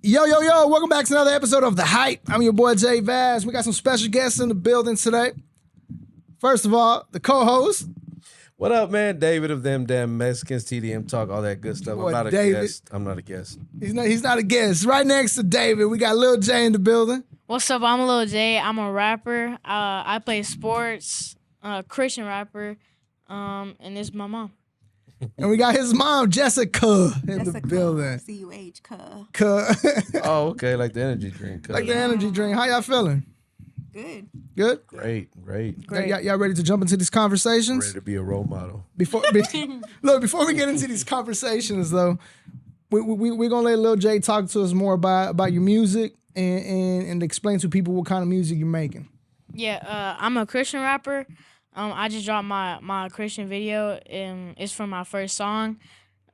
Yo, yo, yo, welcome back to another episode of The Hype. I'm your boy, Jay Vaz. We got some special guests in the building today. First of all, the co-host. What up, man? David of them damn Mexicans, TDM Talk, all that good stuff. Boy, I'm not a David. guest. I'm not a guest. He's not a guest. Right next to David, we got Lil J in the building. What's up? I'm Lil J. I'm a rapper. I play sports, Christian rapper, and this is my mom. And we got his mom, Jessica, in the building. C-U-H, Oh, okay, like the energy drink. Like the energy drink. How y'all feeling? Good. Good? Great. Y'all ready to jump into these conversations? Ready to be a role model. Before we get into these conversations, though, we're going to let Lil J talk to us more about your music and explain to people what kind of music you're making. Yeah, I'm a Christian rapper. I just dropped my Christian video, and it's from my first song.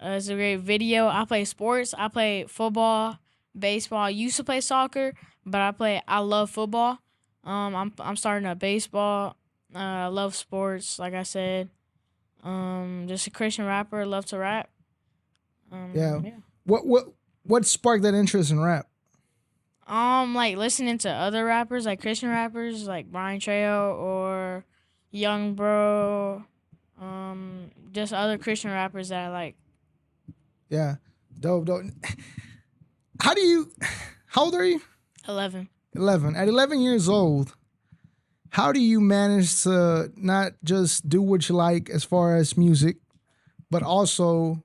It's a great video. I play sports. I play football, baseball. I used to play soccer, but I love football. I'm starting at baseball. I love sports, like I said. Just a Christian rapper. Love to rap. Yeah. What sparked that interest in rap? Like listening to other rappers, like Christian rappers, like Brian Trejo or Young Bro. Just other Christian rappers that I like. Yeah. Dope. How old are you? 11. 11. At 11 years old, how do you manage to not just do what you like as far as music, but also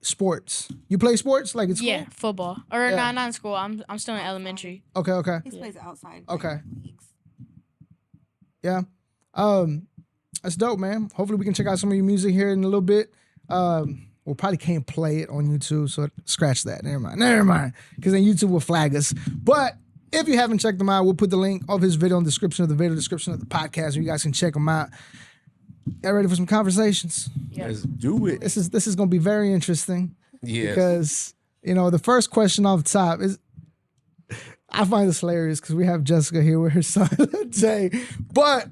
sports? You play sports like in school? Yeah, football. Or Yeah. not in school. I'm still in elementary. Okay. He plays outside. Okay. Leagues. Yeah. That's dope, man. Hopefully we can check out some of your music here in a little bit. We probably can't play it on YouTube, so scratch that. Never mind. Because then YouTube will flag us. But if you haven't checked him out, we'll put the link of his video in the description of the video, description of the podcast, where you guys can check him out. Y'all ready for some conversations? Yeah. Let's do it. This is going to be very interesting. Yes. Because, the first question off the top is, I find this hilarious because we have Jessica here with her son, Jay. But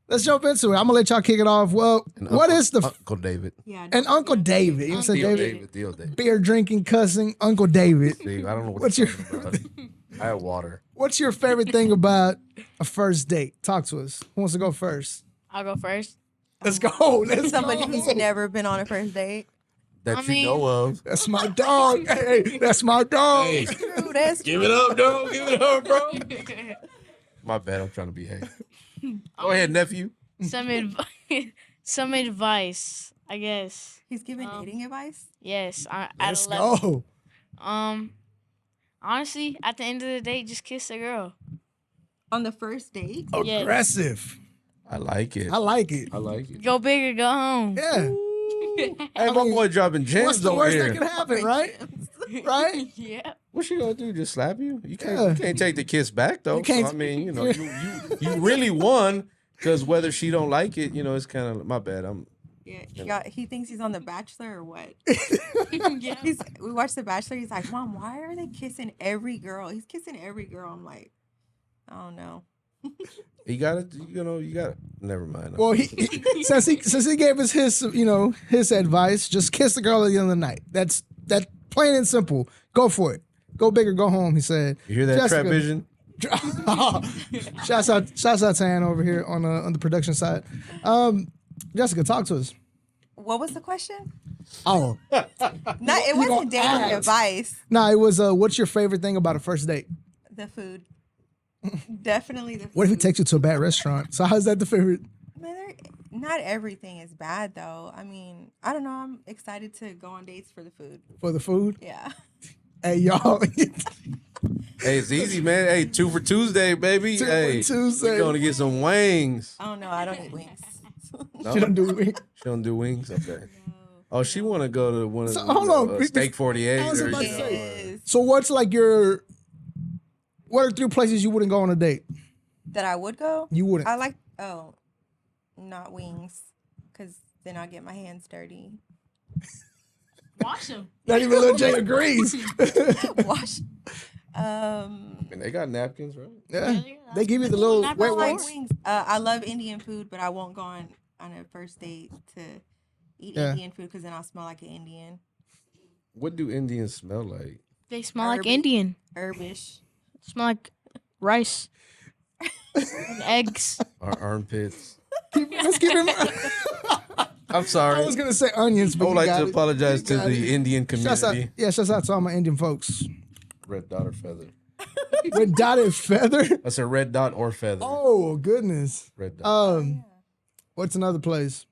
let's jump into it. I'm going to let y'all kick it off. Well, what is the... Uncle David? Yeah. And Uncle David. You said David? David. Beer drinking, cussing, Uncle David. See, I don't know What's what your- you're talking about. I had water. What's your favorite thing about a first date? Talk to us. Who wants to go first? I'll go first. Let's go. Somebody who's never been on a first date. That I you mean- know of. That's my dog. Hey, that's my dog. Hey, True, that's give it up, dog. Give it up, bro. My bad. I'm trying to behave. Go ahead, nephew. Some advice, I guess. He's giving dating advice. Yes. At Let's 11. go. Honestly, at the end of the day, just kiss the girl. On the first date. Yes. Aggressive. I like it. I like it. I like it. Go big or go home. Yeah. Hey, my boy dropping What's gems the over worst here. that can happen, right? Right? Yeah. What's she gonna do? Just slap you? You can't. Yeah. You can't take the kiss back though. You can't- So, I mean, you really won because whether she don't like it, it's kind of my bad. Yeah. He thinks he's on The Bachelor or what? Yeah. We watched The Bachelor. He's like, Mom, why are they kissing every girl? He's kissing every girl. I'm like, I don't know. You gotta, you gotta. Never mind. Well, since he gave us his advice, just kiss the girl at the end of the night. That's plain and simple. Go for it. Go big or go home, he said. You hear that, Jessica. Trap Vision? Shouts out to Ann over here on the production side. Jessica, talk to us. What was the question? Oh, No, it wasn't dating ask. advice. no, it was what's your favorite thing about a first date? The food. Definitely the food. What if he takes you to a bad restaurant? So how's that the favorite? Not everything is bad though. I mean, I don't know. I'm excited to go on dates for the food. For the food? Yeah. Hey, y'all. Hey, it's easy, man. Hey, 2 for Tuesday, baby. Two for Hey, Tuesday. We're gonna get some wings. I don't know. I don't eat wings. No? She don't do it. She don't do wings. Okay. Oh, she want to go to one of So, the hold on. Steak 48. I was or, about to you know, say. Yes. So what's like what are 3 places you wouldn't go on a date? That I would go? You wouldn't. I like, not wings. Because then I'll get my hands dirty. Wash them. Not even Lil J agrees. Wash. and they got napkins, right? Yeah. They give you the little Not wet I like ones. wings. I love Indian food, but I won't go on a first date to eat Yeah. Indian food because then I'll smell like an Indian. What do Indians smell like? They smell like Indian. Herbish. Smell like rice and eggs. Our armpits. Let's keep it. I'm sorry. I was gonna say onions, but I would you like got to it. apologize You to got the it. Indian Shouts out, community. shouts out to all my Indian folks. Red dot or feather. Red dotted feather. That's a red dot or feather. Oh goodness. Red dot. What's another place?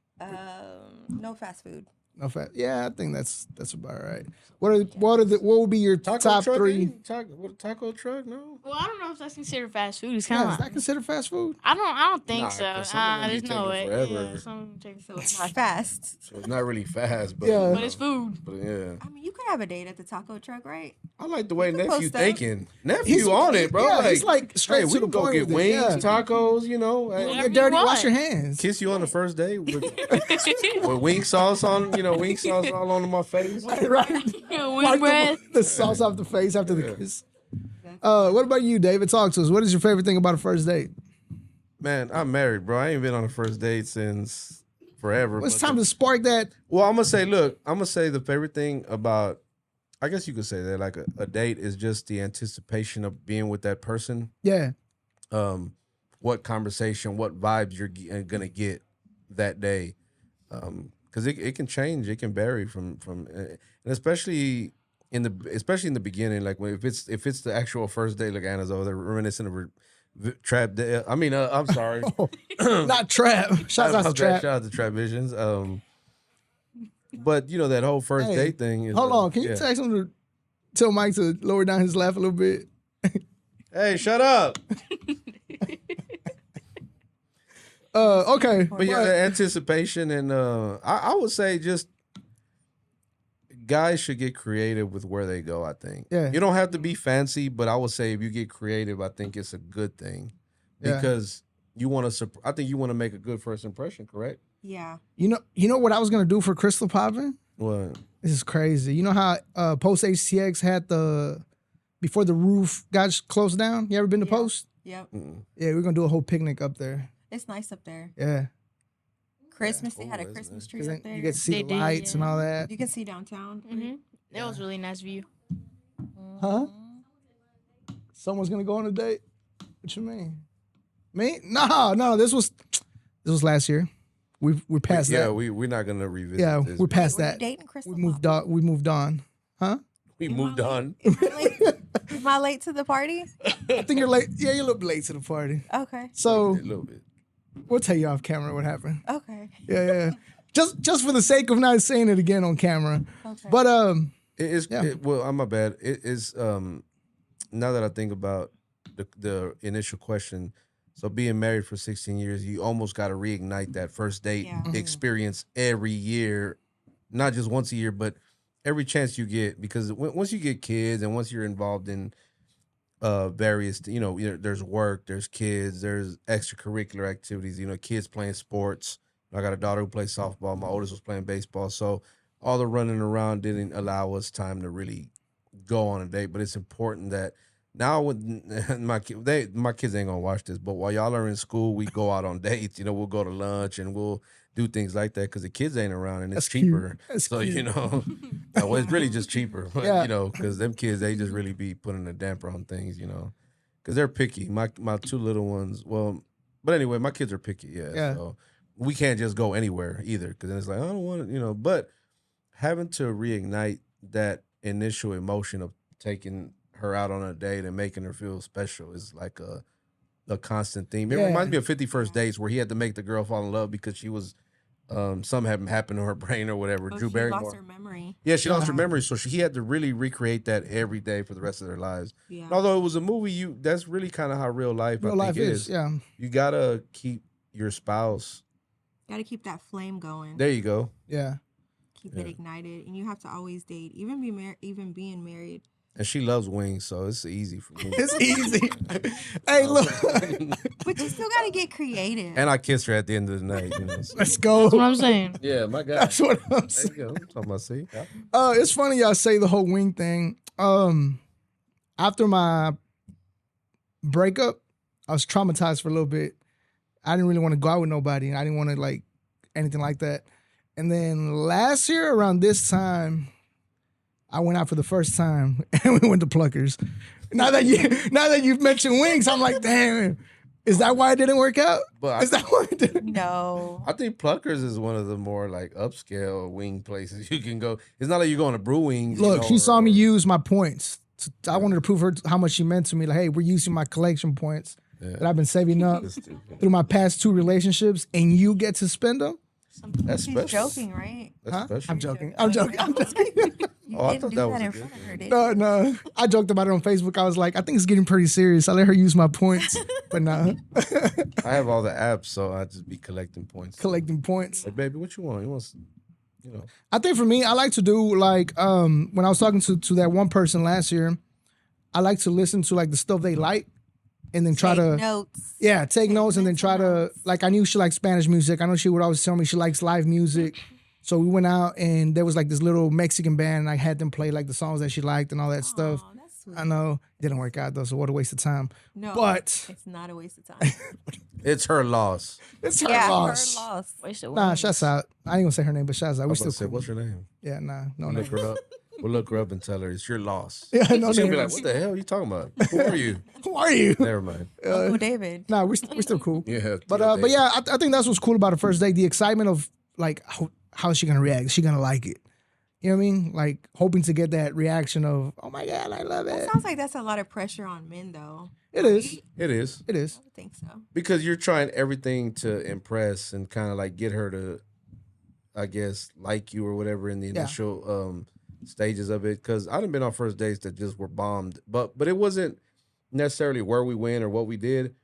No fast food. No fat. Yeah, I think that's about right. What would be your top truck, three? Taco truck? No. Well, I don't know if that's considered fast food. It's Yeah, kind is of. that considered fast food? I don't think Nah, so. 'cause some of them be There's no way. taking forever. Yeah, some take So it's not fast. So it's not really fast, but Yeah. but it's food. But yeah, I mean, you could have a date at the taco truck, right? I like the way You can nephew post that. thinking. Nephew He's- on it, bro. yeah, he's like straight hey, to we the can go point get with it, wings, yeah. tacos. You know, You're Whatever you dirty. want. Wash your hands. kiss you on the first day with wing sauce on. You know, wing sauce all on my face. Right. Wing Wipe bread. the sauce off the face after the kiss. What about you, David? Talk to us. What is your favorite thing about a first date? Man, I'm married, bro. I ain't been on a first date since forever. Well, it's but time to spark that. Well, I'm gonna say the favorite thing about, I guess you could say that like a date is just the anticipation of being with that person. Yeah. What conversation, what vibes you're gonna get that day, because it can change, it can vary from, and especially in the beginning, like if it's the actual first day, like Anna's over there reminiscent of her trap day. I mean, I'm sorry, Not trap. Shout out to trap. Shout out to Trap Visions. But you know that whole first Hey, date thing. Is, Hold on. Can you yeah. text him to tell Mike to lower down his laugh a little bit? Hey, shut up. Okay. But yeah, the anticipation and I would say just guys should get creative with where they go. I think. Yeah. You don't have to be fancy, but I would say if you get creative, I think it's a good thing Yeah. because you want to. I think you want to make a good first impression. Correct. Yeah. You know what I was gonna do for Crystal Poppin'? What? This is crazy. You know how Post HTX had before the roof got closed down? You ever been to Yeah. Post? Yep. Yeah, we're gonna do a whole picnic up there. It's nice up there. Yeah. Christmas, they cool, had a isn't Christmas it? tree 'Cause up then there. you get to see They the did, lights and yeah. all that. You can see downtown. That was a really nice view. Huh? Someone's gonna go on a date? What you mean? Me? No. This was last year. We're past Yeah, that. we're not gonna revisit. Yeah, this. we're past Were you that. dating Crystal? We moved on. We moved on. Huh? We moved on. Am I late to the party? I think you're late. Yeah, you're a little late to the party. Okay. So A little bit. we'll tell you off camera what happened. Okay. Yeah. Just for the sake of not saying it again on camera. Okay. But It is Yeah. well. I'm my bad. It is now that I think about the initial question. So being married for 16 years, you almost got to reignite that first date Yeah. experience every year, not just once a year, but every chance you get. Because once you get kids and once you're involved in various, there's work, there's kids, there's extracurricular activities. Kids playing sports. I got a daughter who plays softball. My oldest was playing baseball. So all the running around didn't allow us time to really go on a date. But it's important that now with my kids ain't gonna watch this, but while y'all are in school, we go out on dates. We'll go to lunch and we'll do things like that because the kids ain't around and it's That's cute. cheaper. That's So cute. well, it's really just cheaper. But, Yeah. because them kids they just really be putting a damper on things. Because they're picky. My two little ones. Well, but anyway, my kids are picky. Yeah. So we can't just go anywhere either because then it's like I don't want to. But having to reignite that initial emotion of taking her out on a date and making her feel special is like a constant theme. It Yeah. reminds me of 50 First Dates where he had to make the girl fall in love because she was something hadn't happened to her brain or whatever. Oh, Drew she Barrymore. lost her memory. Yeah, she lost her Uh-huh. memory, so he had to really recreate that every day for the rest of their lives. Yeah. And although it was a movie, that's really kind of how real life, real I life think is. Yeah. You gotta keep your spouse. Got to keep that flame going. There you go. Yeah. Keep it ignited, and you have to always date, even being married. And she loves wings, so it's easy for me. It's easy. Hey, look. But you still got to get creative. And I kissed her at the end of the night. So. Let's go. That's what I'm saying. Yeah, my God. That's what I'm There saying. you go. I'm talking about, see? Yeah. It's funny y'all say the whole wing thing. After my breakup, I was traumatized for a little bit. I didn't really want to go out with nobody. I didn't want to like anything like that. And then last year around this time, I went out for the first time and we went to Pluckers. Now that you've mentioned wings, I'm like, damn. Is that why it didn't work out? But Is that why it didn't? No. I think Pluckers is one of the more like upscale wing places you can go. It's not like you're going to Brew Wings. Look, she saw me use my points. I wanted to prove her how much she meant to me. Like, hey, we're using my collection points that I've been saving up through my past 2 relationships, and you get to spend them. That's She's special. joking, right? That's special. I'm joking. I'm joking. You Oh, I didn't thought do that that was a in good front of thing. her, did No, you? no. I joked about it on Facebook. I was like, I think it's getting pretty serious. I let her use my points, but nah. I have all the apps, so I just be collecting points. Collecting points. Like, baby, what you want? You want, you know. I think for me, I like to do like when I was talking to that one person last year, I like to listen to like the stuff they like and then try Take to notes. yeah, take notes and then try mental to notes. like I knew she liked Spanish music. I know she would always tell me she likes live music. So we went out and there was like this little Mexican band and I had them play like the songs that she liked and all that stuff. Aw, that's sweet. I know it didn't work out though, so what a waste of time. No, But it's not a waste of time. It's her loss. it's her yeah, loss. her loss. Wasted Nah, wings. shouts out. I ain't gonna say her name, but shouts out. I We was still about to say, cool. what's her name? Yeah, nah, no We'll name. look her up. We'll look her up and tell her it's your loss. Yeah, no She's gonna be name. like, what the hell are you talking about? Who are you? Who are you? Never mind. Uncle David. Nah, we're still cool. Yeah. But yeah, I think that's what's cool about the first date. The excitement of like how is she gonna react? Is she gonna like it? You know what I mean? Like hoping to get that reaction of, oh my God, I love That it. sounds like that's a lot of pressure on men, though. It is. Right? It is. It is. I would think so. Because you're trying everything to impress and kind of like get her to, I guess, like you or whatever in the initial stages of it. Because I've been on first dates that just were bombed, but it wasn't necessarily where we went or what we did.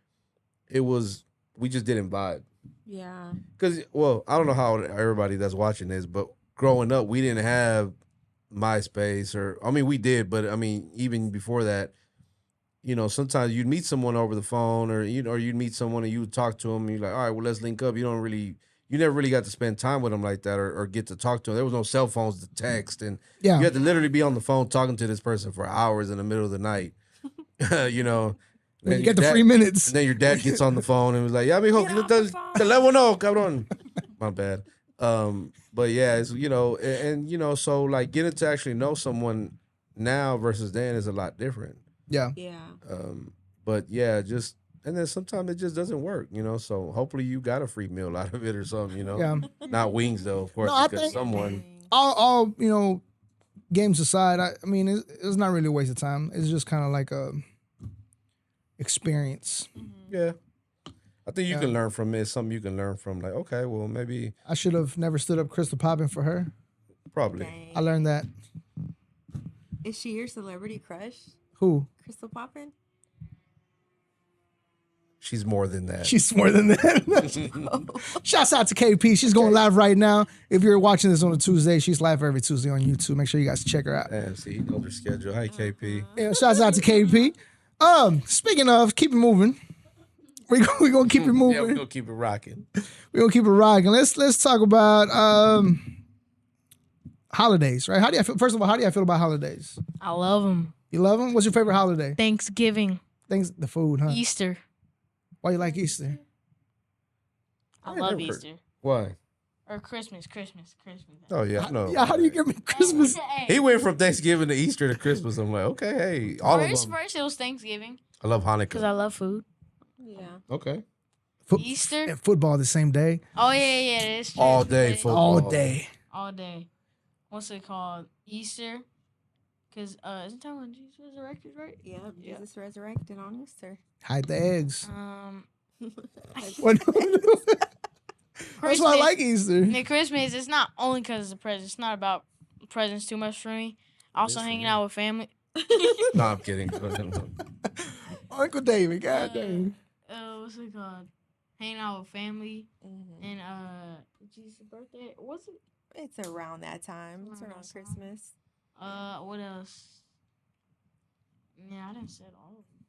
It was we just didn't vibe. Yeah. Because I don't know how everybody that's watching this, but growing up we didn't have MySpace we did, but I mean even before that. You know, sometimes you'd meet someone over the phone or you'd meet someone and you would talk to them and you're like, all right, well, let's link up. You never really got to spend time with them like that or get to talk to them. There was no cell phones to text. And Yeah. you had to literally be on the phone talking to this person for hours in the middle of the night, you know. When And you get the your free minutes. And then your dad gets on the phone and was like, yeah, cabrón. My bad. But yeah, it's, so like getting to actually know someone now versus then is a lot different. Yeah. Yeah. But yeah, and then sometimes it just doesn't work, so hopefully you got a free meal out of it or something, Yeah. Not wings though, of course, No, I because think- someone All games aside, I mean, it's not really a waste of time. It's just kind of like a experience. yeah. I think you can learn from it. It's something you can learn from, like, okay, well maybe I should have never stood up Crystal Poppin for her. probably. Dang. I learned that. Is she your celebrity crush? Who? Crystal Poppin? She's more than that. She's more than that. Shouts out to KP. She's going live right now. If you're watching this on a Tuesday, she's live every Tuesday on YouTube. Make sure you guys check her out. Damn, see, he knows her schedule. Hi, KP. Yeah, shouts out to KP. Speaking of, keep it moving. We gonna keep it Yeah, moving. we're gonna keep it rocking. We're gonna keep it rocking. Let's talk about holidays, right? How do you feel? First of all, how do you feel about holidays? I love them. You love them? What's your favorite holiday? Thanksgiving, The food, huh? Easter. Why you like Easter? I ain't love never heard- Easter. Why? Or Christmas. Oh yeah, I know. Yeah, how do you give me Christmas? He went from Thanksgiving to Easter to Christmas. I'm like, okay, hey, all of them. First it was Thanksgiving I love because Hanukkah. I love food. Yeah. Okay. Easter? And football the same day. Oh yeah, it is true. All day It is. football. All day. All day. What's it called? Easter? Because isn't that when Jesus resurrected, right? Yeah. Yeah. Jesus resurrected on Easter. Hide the eggs. Christmas. That's why I like Easter. And Christmas, it's not only because it's a present. It's not about presents too much for me. Also Yes, for hanging me. out with family. No, I'm kidding. Uncle David, God dang. What's it called? Hanging out with family Mhm. and Jesus' birthday. What's it? It's around that time. It's Around around that time. Christmas. What else? Yeah, I didn't say all of them.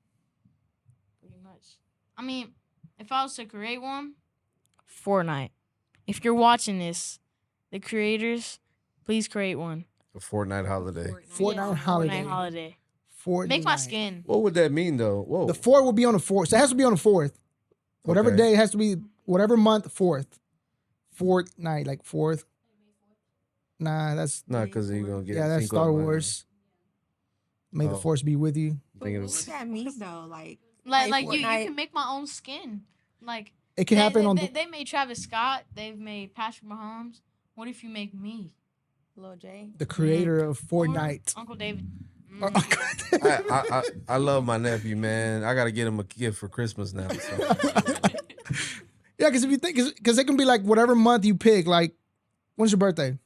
Pretty much. I mean, if I was to create one, Fortnite. If you're watching this, the creators, please create one. A Fortnite holiday. Fortnite holiday. Fortnite holiday. Fortnite. Make my skin. What would that mean though? Whoa. The 4th will be on the 4th. So it has to be on the 4th. Whatever Okay. day it has to be, whatever month, 4th. Fortnite, like 4th. Nah, that's Not because you're gonna get. that's Cinco Star de Mayo. Wars. May the Oh. Force be with you. I'm thinking What of- that means though, like Like you Fortnite. can make my own skin. Like It can happen on. they made Travis Scott. They've made Patrick Mahomes. What if you make me? Lil J. The creator of Or Fortnite. Uncle David. Or- I love my nephew, man. I gotta get him a gift for Christmas now. So. Yeah, because if you think, because it can be like whatever month you pick. Like, when's your birthday?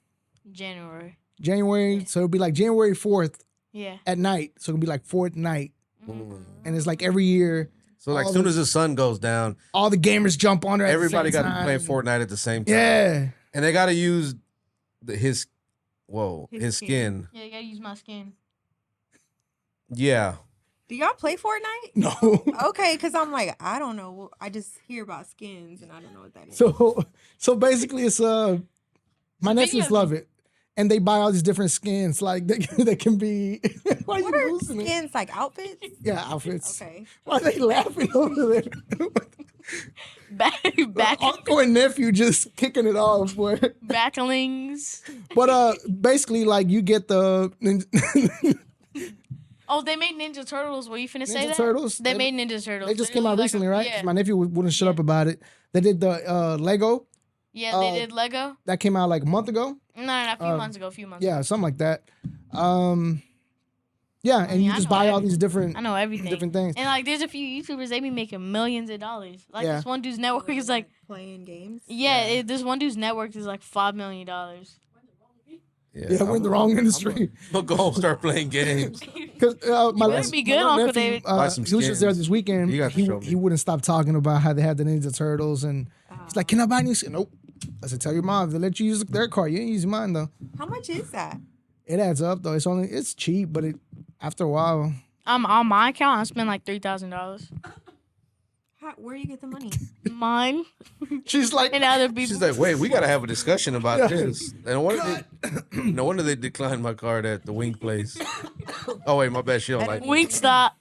January. January. So it'll be like January 4th Yeah. at night. So it'll be like fourth night, Mm. and it's like every year. So like, All as soon the- as the sun goes down, All the gamers jump on there. everybody got got to play Fortnite at the same time. Yeah. And they got to use his His skin. Yeah, you gotta use my skin. Yeah. Do y'all play Fortnite? No. Okay, because I'm like, I don't know. I just hear about skins and I don't know what that is. So basically, it's my nephews video love it, and they buy all these different skins. Like they can be. Why What you are losing it? skins? Like outfits? Yeah, outfits. Okay. Why are they laughing over there? Back Uncle and nephew just kicking it off, boy. backlings. But basically, like you get the Oh, they made Ninja Turtles. Were you finna say Ninja that? Turtles. They made Ninja Turtles. They just Literally came out like recently, right? 'Cause Yeah. my nephew wouldn't shut up about it. They did the Lego Yeah, they did Lego. that came out like a month ago. No, a few months ago. A few months. Yeah, ago. something like that. Yeah, and mean, you I just know buy all everything. these different I know everything. different things. And like, there's a few YouTubers. They be making millions of dollars. Like Yeah. this one dude's network is like, Playing games. this one dude's network is like $5 million. Yeah, we're in the wrong industry. I'm gonna go start playing games. Because my better last, be my good, little Uncle nephew, David. Buy some he was just there skins. this weekend. You got to show me. He wouldn't stop talking about how they had the Ninja Turtles, and he's like, "Can I buy new skin?" Nope. I said, "Tell your mom if they let you use their card. You ain't using mine though." How much is that? It adds up though. It's cheap, but after a while, On my account, I spent like $3,000. Where you get the money? Mine she's like, and other people. She's like, wait, we gotta have a discussion about this. And no wonder they declined my card at the wing place. Oh wait, my bad. She don't like. Wingstop.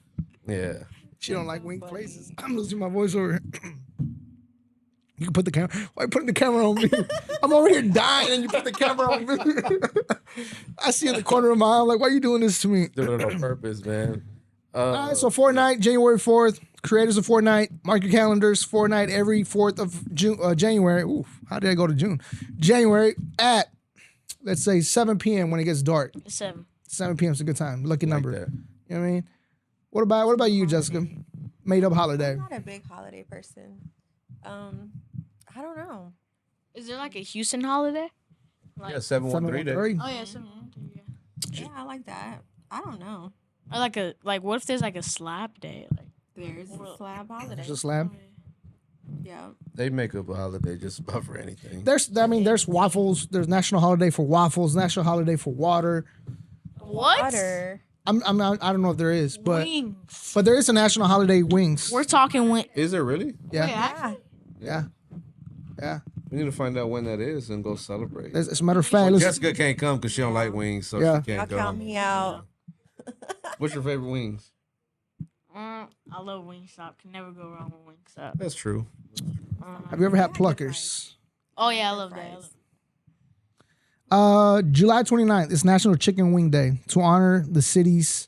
Yeah. she don't like wing places. I'm losing my voice over here. You can put the camera. Why you putting the camera on me? I'm over here dying, and you put the camera on me. I see in the corner of my eye, I'm like, why are you doing this to me? Doing it on purpose, man. All right, so Fortnite, January 4th. Creators of Fortnite, mark your calendars. Fortnite every 4th of June, January. Ooh, how did I go to June? January at, let's say, 7 p.m. when it gets dark. 7. 7 p.m. is a good time. Lucky number. that. You know what I mean? What about you, Jessica? Made up holiday. I'm not a big holiday person. I don't know. Is there like a Houston holiday? Yeah, 713 day. 713. Oh yeah, 7. Yeah, I like that. I don't know. Or like what if there's like a slap day? Like There's a slab holiday. There's a slab. Yeah. They make up a holiday just about for anything. There's waffles. There's national holiday for waffles. National holiday for water. what? Water. I don't know if there is, but Wings. there is a national holiday wings. We're talking when. Is there really? Yeah, Yeah. yeah, yeah. We need to find out when that is and go celebrate. As a matter of fact, let's, Jessica can't come because she don't like wings, so Yeah. she Y'all can't count go. me out. What's your favorite wings? I love Wingstop. Can never go wrong with Wingstop. That's true. have you ever had Yeah, good Pluckers? Oh yeah, I love that. I Fries. love- July 29th is National Chicken Wing Day to honor the city's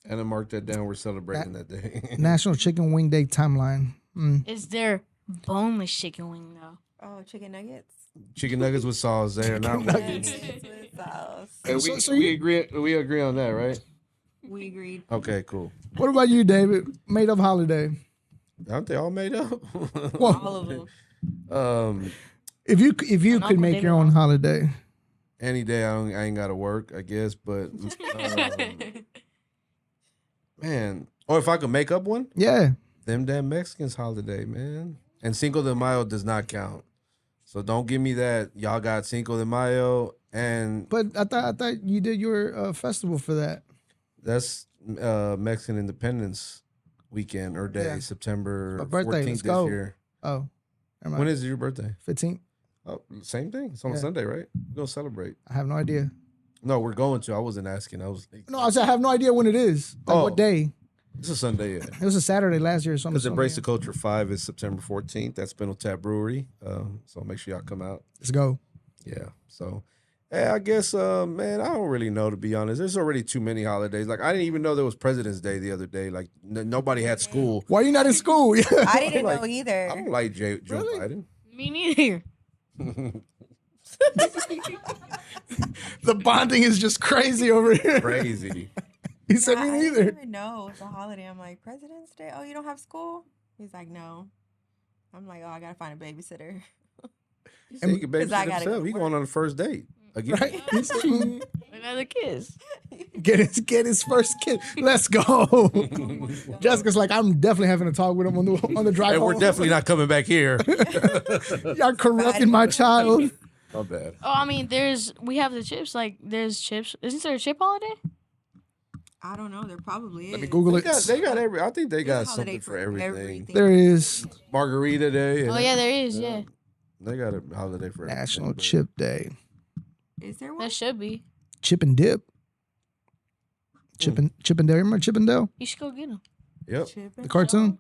And then mark that down. We're celebrating that day. National Chicken Wing Day timeline. Is there boneless chicken wing though? Oh, chicken nuggets. Chicken nuggets with sauce there. Not nuggets. Nuggets with sauce. Hey, So we agree on that, right? We agreed. Okay, cool. What about you, David? Made up holiday. Aren't they all made up? All of them. If you And could Uncle make David your own also. holiday, Any day I ain't gotta work, I guess. But man, or if I could make up one, yeah. them damn Mexicans holiday, man. And Cinco de Mayo does not count. So don't give me that. Y'all got Cinco de Mayo, and But I thought you did your festival for that. that's Mexican Independence weekend or day, Yeah. September My birthday, 14th let's this go. year. Oh, never When mind. is your birthday? 15th? Oh, same thing. It's on Yeah. Sunday, right? We're gonna celebrate. I have no idea. No, we're going to. I wasn't asking. I was like, No, I said I have no idea when it is. Like Oh. what day? it's a Sunday, yeah. It was a Saturday last year or something. Because Embrace the Culture 5 is September 14th. That's Spindle Tap Brewery. So make sure y'all come out. Let's go. Yeah. So, I guess, man, I don't really know, to be honest. There's already too many holidays. Like, I didn't even know there was President's Day the other day. Like, nobody had school. Why are you not in school? I didn't Like, know either. I don't like Joe Really? Biden. Me neither. The bonding is just crazy over here. Crazy. He said Yeah, me I didn't neither. even know it was a holiday. I'm like, President's Day? Oh, you don't have school? He's like, no. I'm like, oh, I gotta find a babysitter. He said he could 'Cause I babysit gotta go himself. to He going work. on the first date again. Right? He said, Another kiss. get his first kid. Let's go. Jessica's like, I'm definitely having a talk with him on the drive And we're home. definitely not coming back here. Y'all corrupting my child. My bad. Oh, I mean, we have the chips. Like, there's chips. Isn't there a chip holiday? I don't know. There probably is. Let me Google it. They got every. I think they got There's a holiday something for everything. There is Margarita Day. Oh yeah, there is. Yeah, They got a holiday for National everything. Chip Day. Is there one? that should be. Chip and dip. Chippendale. Remember Chippendale? You should go get them. Yep. Chip The and cartoon?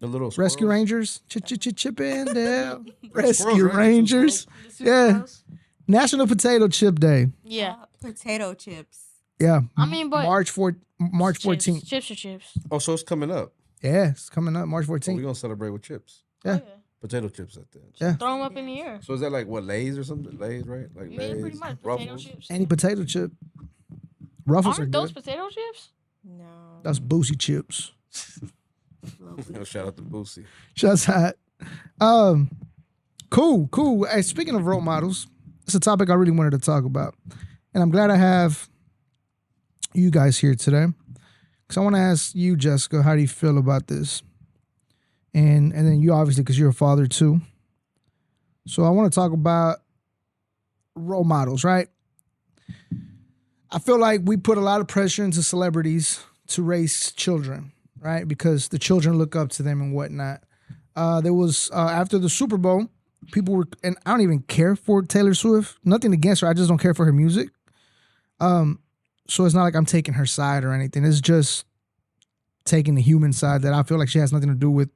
The little Rescue squirrels. Rangers. Chippendale. Squirrels, Rescue right? Rangers. Yeah. National Potato Chip Day. Yeah, Potato chips. Yeah. I mean, but March chips. 14th. Chips are chips. Oh, so it's coming up. Yeah, it's coming up March So we're 14th. gonna celebrate with chips. Yeah. Oh, Potato chips at that. Yeah. Throw them up in the air. So is that like what, Lay's or something? Lay's, right? Like Yeah, Lay's, pretty much potato Ruffles. chips. Any potato chip. Ruffles Aren't are those good. potato chips? No. That's Boosie chips. Shout out to Boosie. Just hot. Cool. Hey, speaking of role models, it's a topic I really wanted to talk about. And I'm glad I have you guys here today. Because I want to ask you, Jessica, how do you feel about this? And then you, obviously, because you're a father too. So I want to talk about role models, right? I feel like we put a lot of pressure into celebrities to raise children, right? Because the children look up to them and whatnot. There was after the Super Bowl, people were, and I don't even care for Taylor Swift. Nothing against her. I just don't care for her music. So it's not like I'm taking her side or anything. It's just taking the human side that I feel like she has nothing to do with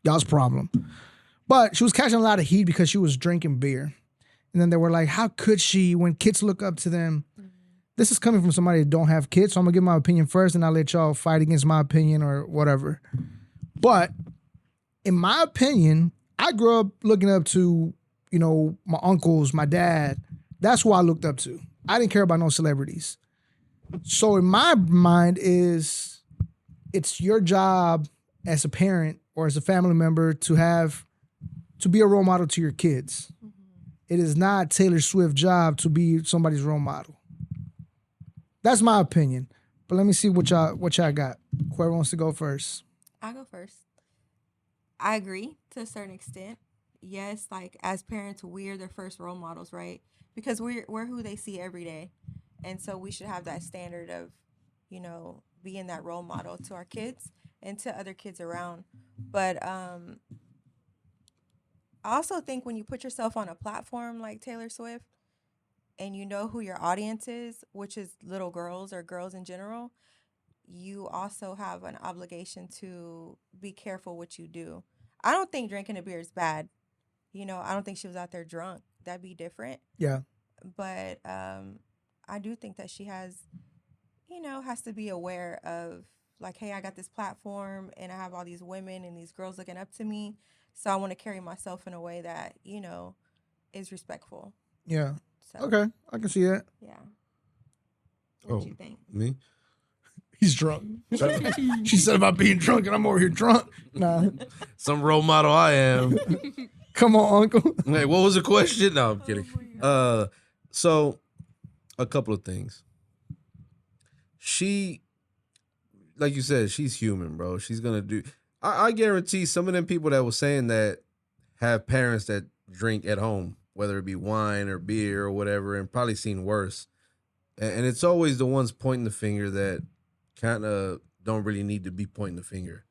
y'all's problem. But she was catching a lot of heat because she was drinking beer. And then they were like, how could she, when kids look up to them? This is coming from somebody that don't have kids, so I'm gonna give my opinion first, and I'll let y'all fight against my opinion or whatever. But in my opinion, I grew up looking up to, my uncles, my dad. That's who I looked up to. I didn't care about no celebrities. So in my mind it's your job as a parent or as a family member to be a role model to your kids. It is not Taylor Swift's job to be somebody's role model. That's my opinion. But let me see what y'all got. Whoever wants to go first. I'll go first. I agree to a certain extent. Yes, like as parents, we're their first role models, right? Because we're who they see every day. And so we should have that standard of, being that role model to our kids and to other kids around. But I also think when you put yourself on a platform like Taylor Swift and you know who your audience is, which is little girls or girls in general, you also have an obligation to be careful what you do. I don't think drinking a beer is bad. I don't think she was out there drunk. That'd be different. Yeah. But I do think that she has to be aware of like, hey, I got this platform and I have all these women and these girls looking up to me. So I want to carry myself in a way that, is respectful. Yeah. So, Okay. I can see that. Yeah. What do you think? Me? He's drunk. She said about being drunk and I'm over here drunk. Nah. Some role model I am. Come on, Uncle. Hey, what was the question? No, I'm kidding. So a couple of things. She, like you said, she's human, bro. She's gonna do. I guarantee some of them people that was saying that have parents that drink at home, whether it be wine or beer or whatever, and probably seen worse. And it's always the ones pointing the finger that kind of don't really need to be pointing the finger.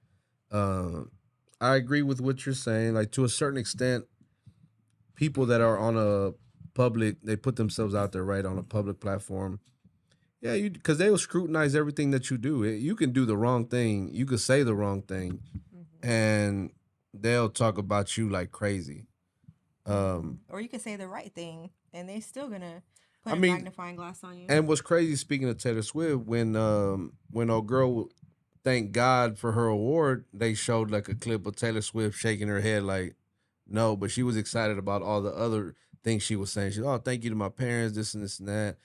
I agree with what you're saying. Like, to a certain extent, people that are on a public, they put themselves out there, right, on a public platform. Yeah, because they will scrutinize everything that you do. You can do the wrong thing. You could say the wrong thing, and they'll talk about you like crazy. Or you can say the right thing and they still gonna put I a mean, magnifying glass on you. and what's crazy, speaking of Taylor Swift, when old girl thanked God for her award, they showed like a clip of Taylor Swift shaking her head like no, but she was excited about all the other things she was saying. She, oh, thank you to my parents, this and this and that.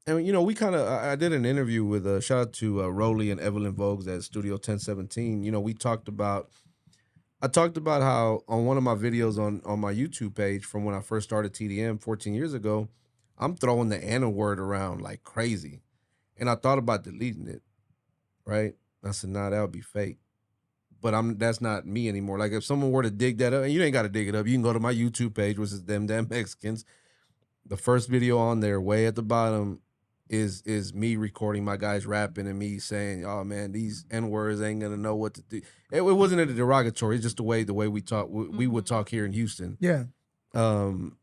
And you know, we kind of I did an interview with shout out to Rolly and Evelyn Vogues at Studio 1017. You know, I talked about how on one of my videos on my YouTube page from when I first started TDM 14 years ago, I'm throwing the N word around like crazy. And I thought about deleting it, right? I said, nah, that would be fake. But that's not me anymore. Like if someone were to dig that up, and you ain't got to dig it up, you can go to my YouTube page, which is them damn Mexicans. The first video on there, way at the bottom, is me recording my guys rapping and me saying, "Oh man, these N words ain't gonna know what to do." It wasn't a derogatory. It's just the way we talk. We would talk here in Houston. Yeah. Um,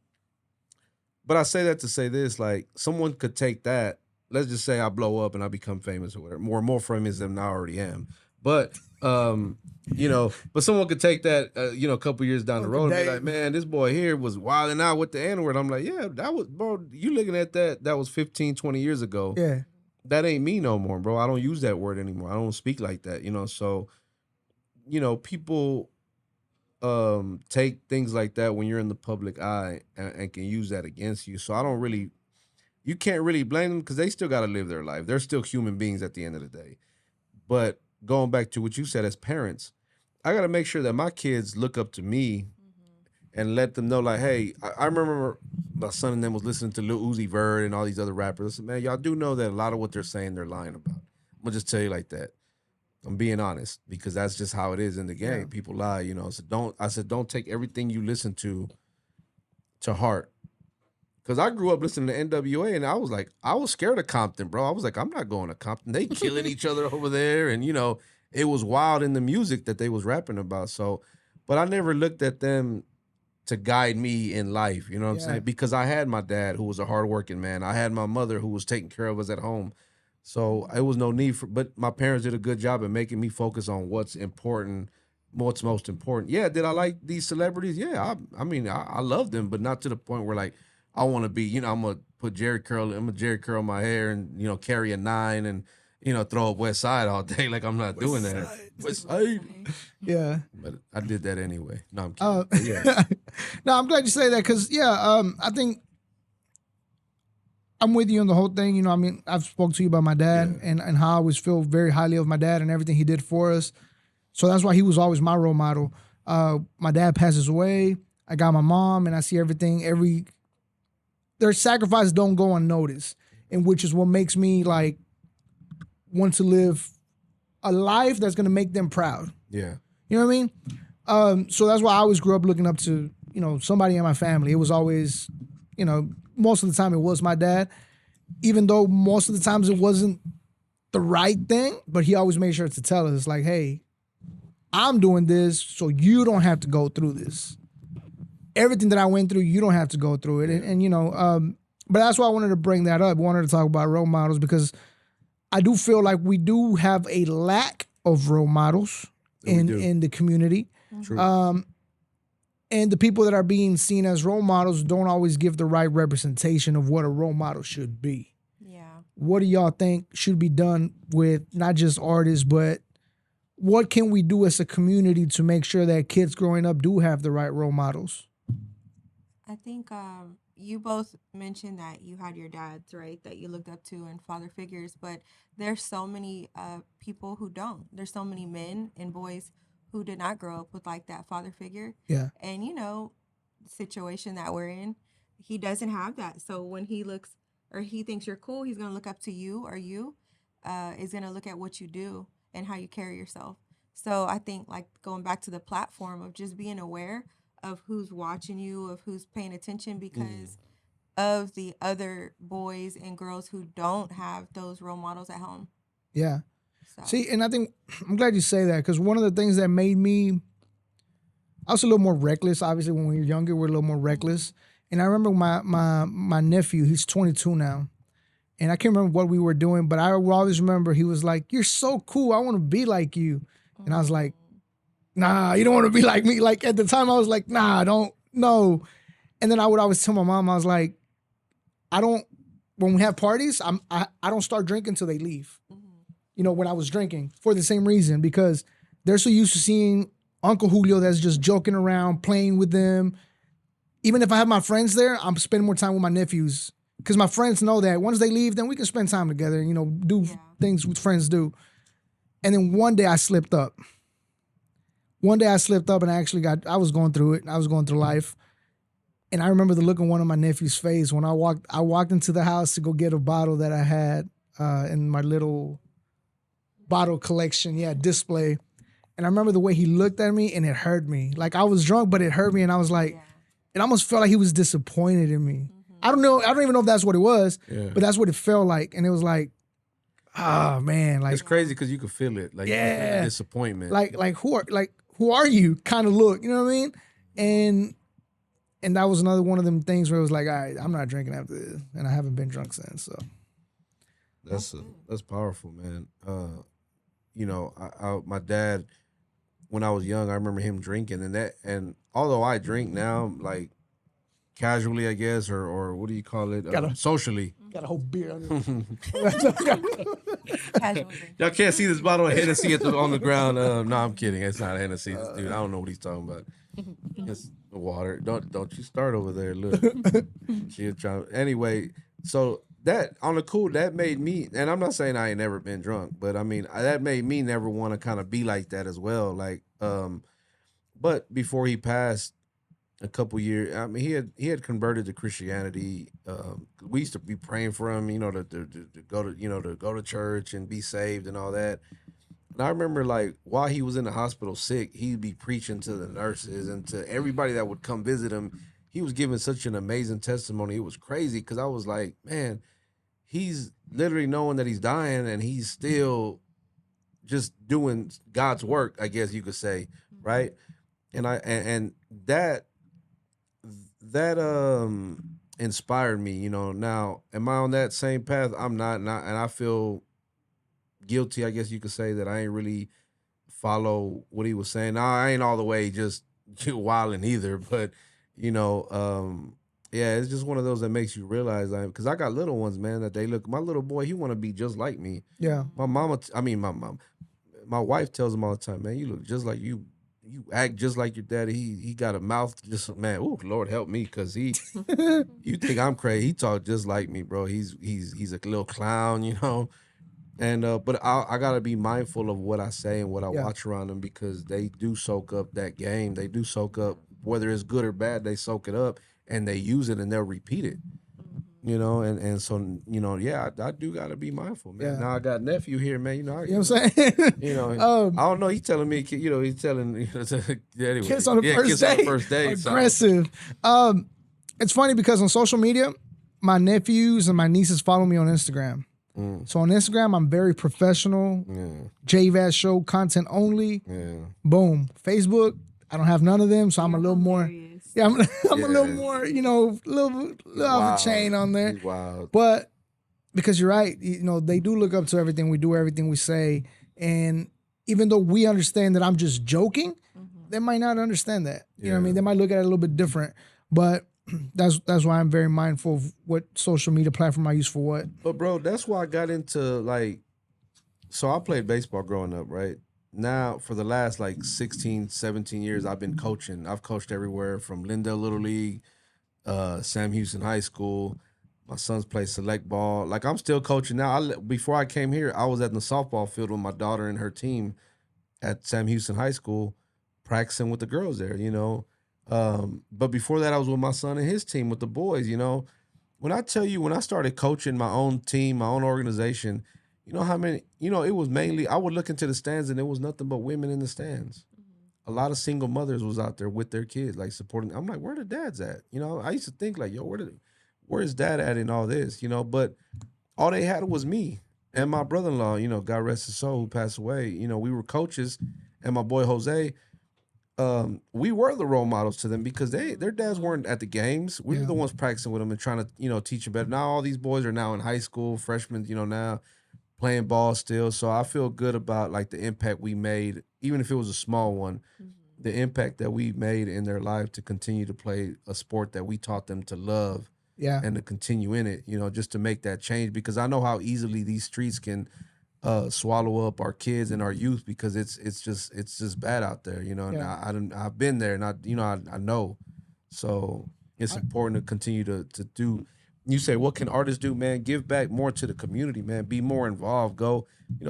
but I say that to say this: like someone could take that. Let's just say I blow up and I become famous or whatever. More famous than I already am. But you know, but someone could take that, you know, a couple years down the road and be like, man, this boy here was wilding out with the N-word. I'm like, yeah, that was, bro, you looking at that was 15, 20 years ago. Yeah. That ain't me no more, bro. I don't use that word anymore. I don't speak like that, you know? So, you know, people take things like that when you're in the public eye and can use that against you. So you can't really blame them because they still got to live their life. They're still human beings at the end of the day. But going back to what you said as parents, I got to make sure that my kids look up to me and let them know, like, hey, I remember my son and them was listening to Lil Uzi Vert and all these other rappers. I said, man, y'all do know that a lot of what they're saying, they're lying about. I'm going to just tell you like that. I'm being honest because that's just how it is in the game. Yeah. People lie, you know. So don't take everything you listen to heart. Because I grew up listening to NWA and I was scared of Compton, bro. I was like, I'm not going to Compton. They killing each other over there. And, you know, it was wild in the music that they was rapping about. So, but I never looked at them to guide me in life. You know what I'm saying? Because I had my dad who was a hardworking man. I had my mother who was taking care of us at home. So it was no need but my parents did a good job at making me focus on what's important, what's most important. Yeah, did I like these celebrities? Yeah, I mean, I love them, but not to the point where like, I want to be, you know, I'm going to put Jerry curl my hair and, you know, carry a 9 and, you know, throw up West Side all day. Like, I'm not doing that. West Side. Yeah. But I did that anyway. No, I'm kidding. Yeah. No, I'm glad you say that because, I think I'm with you on the whole thing. You know, I mean, I've spoke to you about my dad and how I always feel very highly of my dad and everything he did for us. So that's why he was always my role model. My dad passes away. I got my mom and I see everything, their sacrifices don't go unnoticed, and which is what makes me like want to live a life that's gonna make them proud. Yeah. You know what I mean? So that's why I always grew up looking up to, you know, somebody in my family. It was always, you know, most of the time it was my dad, even though most of the times it wasn't the right thing, but he always made sure to tell us like, hey, I'm doing this so you don't have to go through this. Everything that I went through, you don't have to go through it. And you know, but that's why I wanted to bring that up. I wanted to talk about role models because I do feel like we do have a lack of role models in the community. True. And the people that are being seen as role models don't always give the right representation of what a role model should be. Yeah. What do y'all think should be done with not just artists, but what can we do as a community to make sure that kids growing up do have the right role models? I think you both mentioned that you had your dads, right, that you looked up to and father figures, but there's so many people who don't. There's so many men and boys who did not grow up with like that father figure. Yeah. And you know, the situation that we're in, he doesn't have that. So when he looks or he thinks you're cool, he's gonna look up to you, or you is gonna look at what you do and how you carry yourself. So I think like going back to the platform of just being aware of who's watching you, of who's paying attention because of the other boys and girls who don't have those role models at home. Yeah. So. See, and I think I'm glad you say that because one of the things that made me, I was a little more reckless. Obviously, when we were younger, we're a little more reckless. And I remember my nephew, he's 22 now. And I can't remember what we were doing, but I will always remember he was like, "You're so cool. I want to be like you." And I was like, "Nah, you don't want to be like me." Like at the time I was like, "Nah, I don't know." And then I would always tell my mom, I was like, I don't. When we have parties, I don't start drinking until they leave. You know, when I was drinking for the same reason, because they're so used to seeing Uncle Julio that's just joking around, playing with them. Even if I have my friends there, I'm spending more time with my nephews because my friends know that once they leave, then we can spend time together and, you know, do things with friends do. And then one day I slipped up. One day I slipped up and I was going through it. I was going through life. And I remember the look on one of my nephew's face when I walked into the house to go get a bottle that I had in my little bottle collection, display. And I remember the way he looked at me and it hurt me. Like I was drunk, but it hurt me. And I was like, it almost felt like he was disappointed in me. I don't know. I don't even know if that's what it was, but that's what it felt like. And it was like, oh man, like it's crazy because you could feel it. Like you could feel the disappointment. Like who are you? Kind of look, you know what I mean? And that was another one of them things where it was like, all right, I'm not drinking after this, and I haven't been drunk since. So that's powerful, man. You know, my dad, when I was young, I remember him drinking, and although I drink now, like casually, I guess, or what do you call it? Socially. Got a whole beer on Casual Y'all can't see this bottle of Hennessy on the ground. No, I'm kidding. It's not Hennessy, dude. I don't know what he's talking about. It's water. Don't you start over there. Look, anyway. So that on the cool, that made me, and I'm not saying I ain't never been drunk, but I mean that made me never want to kind of be like that as well. Like, but before he passed, a couple years, I mean, he had converted to Christianity. We used to be praying for him, you know, to go to to go to church and be saved and all that. And I remember, like, while he was in the hospital sick, he'd be preaching to the nurses and to everybody that would come visit him. He was giving such an amazing testimony. It was crazy because I was like, man, he's literally knowing that he's dying and he's still just doing God's work, I guess you could say, right? And that inspired me, you know. Now, am I on that same path? I'm not, and I feel guilty, I guess you could say, that I ain't really follow what he was saying. Now, I ain't all the way just wilding either, but you know, yeah, it's just one of those that makes you realize, because I got little ones, man, that they look. My little boy, he want to be just like me. Yeah. My wife tells him all the time, man, you look just like you. You act just like your daddy. He got a mouth just, man. Oh, Lord help me, cause you think I'm crazy. He talk just like me, bro. He's a little clown, you know. And but I gotta be mindful of what I say and what I watch around them, because they do soak up that game. They do soak up, whether it's good or bad. They soak it up and they use it and they'll repeat it. You know, and so, you know, yeah, I do gotta be mindful, man. Yeah. Now I got nephew here, man. You know what I'm saying? You know, I don't know. He's telling me, you know, he's telling anyway. Kiss on the first day. Aggressive. So. It's funny because on social media, my nephews and my nieces follow me on Instagram. So on Instagram, I'm very professional. JVAS show, content only. Boom. Facebook, I don't have none of them, so I'm a little more. Yeah, I'm a little more, you know, little off the chain on there. Wild. But because you're right, you know, they do look up to everything we do, everything we say. And even though we understand that I'm just joking, they might not understand that. You know what I mean? They might look at it a little bit different. But that's why I'm very mindful of what social media platform I use for what. But bro, that's why I got into, like, so I played baseball growing up, right? Now, for the last like 16, 17 years, I've been coaching. I've coached everywhere from Lindale Little League, Sam Houston High School. My sons play select ball. Like, I'm still coaching now. Before I came here, I was at the softball field with my daughter and her team at Sam Houston High School, practicing with the girls there, you know. But before that, I was with my son and his team with the boys, you know. When I tell you, when I started coaching my own team, my own organization, you know how many, you know, it was mainly, I would look into the stands and there was nothing but women in the stands. A lot of single mothers was out there with their kids, like supporting. I'm like, where the dads at? You know, I used to think like, yo, where's dad at in all this? You know, but all they had was me and my brother-in-law, you know, God rest his soul, who passed away. You know, we were coaches, and my boy Jose, we were the role models to them because their dads weren't at the games. We were the ones practicing with them and trying to, you know, teach them better. Now all these boys are now in high school, freshmen, you know, now playing ball still. So I feel good about like the impact we made, even if it was a small one, the impact that we made in their life to continue to play a sport that we taught them to love Yeah. and to continue in it, just to make that change, because I know how easily these streets can swallow up our kids and our youth, because it's just bad out there, and Yeah. I've been there, and I know. So it's important to continue to do. You say, what can artists do, man? Give back more to the community, man. Be more involved. Go,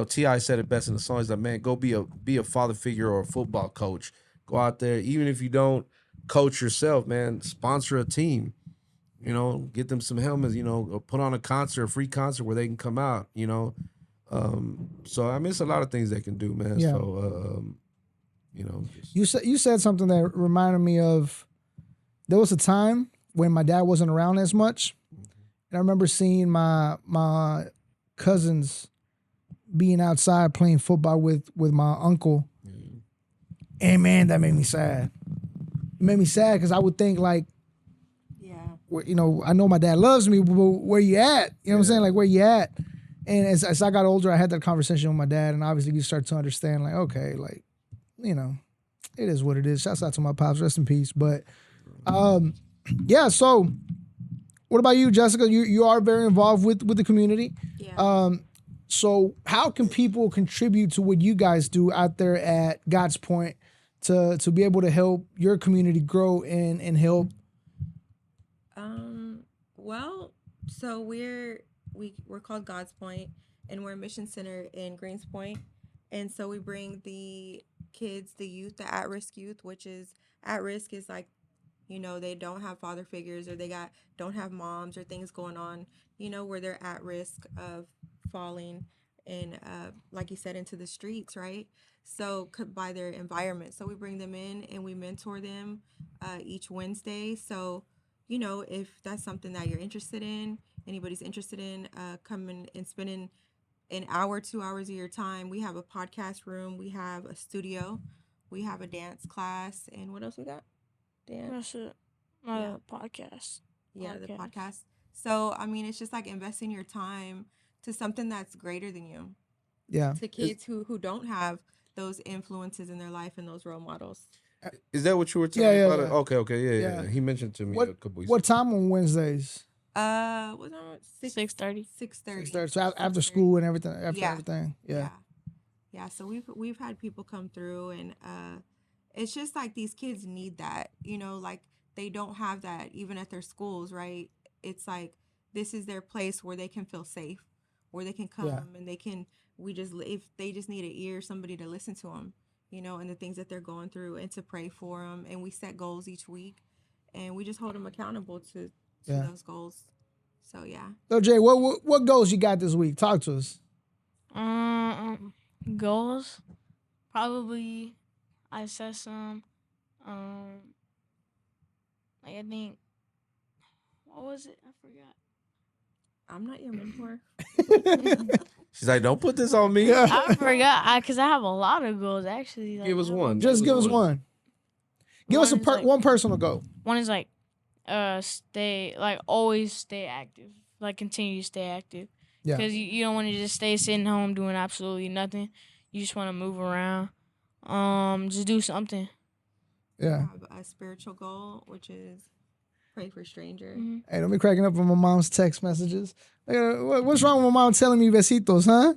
Ti said it best in the song. He's like, man, go be a father figure or a football coach. Go out there, even if you don't coach yourself, man. Sponsor a team. Get them some helmets. Or put on a concert, a free concert where they can come out. So I mean, it's a lot of things they can do, man. Yeah. So You said something that reminded me of. There was a time when my dad wasn't around as much, and I remember seeing my cousins being outside playing football with my uncle, and man, that made me sad. It made me sad because I would think like, I know my dad loves me, but where you at? You know what I'm saying? Like, where you at? And as I got older, I had that conversation with my dad, and obviously you start to understand, like, okay, like, it is what it is. Shouts out to my pops, rest in peace. But, yeah. So, what about you, Jessica? You are very involved with the community. Yeah. So, how can people contribute to what you guys do out there at God's Point to be able to help your community grow and help? Well, so we're called God's Point, and we're a mission center in Greens Point, and so we bring the kids, the youth, the at-risk youth, which is at risk is like, they don't have father figures, or they don't have moms or things going on, where they're at risk of falling and like you said, into the streets, right? So by their environment. So we bring them in and we mentor them each Wednesday. So if that's something that you're interested in, anybody's interested in, coming and spending an hour, 2 hours of your time. We have a podcast room, we have a studio, we have a dance class, and what else we got? Dance. That's it. Podcast. Yeah, the podcast. So I mean, it's just like investing your time to something that's greater than you. Yeah. To kids who don't have those influences in their life and those role models. Is that what you were talking about? Yeah. Okay, Yeah. He mentioned to me a couple weeks What time on Wednesdays? What's that? 6:30. 6:30. So after school and everything. After Yeah. everything. Yeah. Yeah. So we've had people come through, and it's just like these kids need that. Like they don't have that even at their schools, right? It's like this is their place where they can feel safe, where they can come and they can. If they just need an ear, somebody to listen to them, and the things that they're going through, and to pray for them. And we set goals each week, and we just hold them accountable to those goals. So yeah. So Jay, what goals you got this week? Talk to us. Goals. Probably I set some. I think. What was it? I forgot. I'm not your mentor. She's like, don't put this on me. I forgot because I have a lot of goals actually. Give us one. Just give us one. Give us one personal goal. One is like, always stay active. Like continue to stay active. Yeah. Because you don't want to just stay sitting home doing absolutely nothing. You just want to move around. Just do something. Yeah. I have a spiritual goal, which is pray for stranger. Mm-hmm. Hey, don't be cracking up on my mom's text messages. What's wrong with my mom telling me besitos, huh?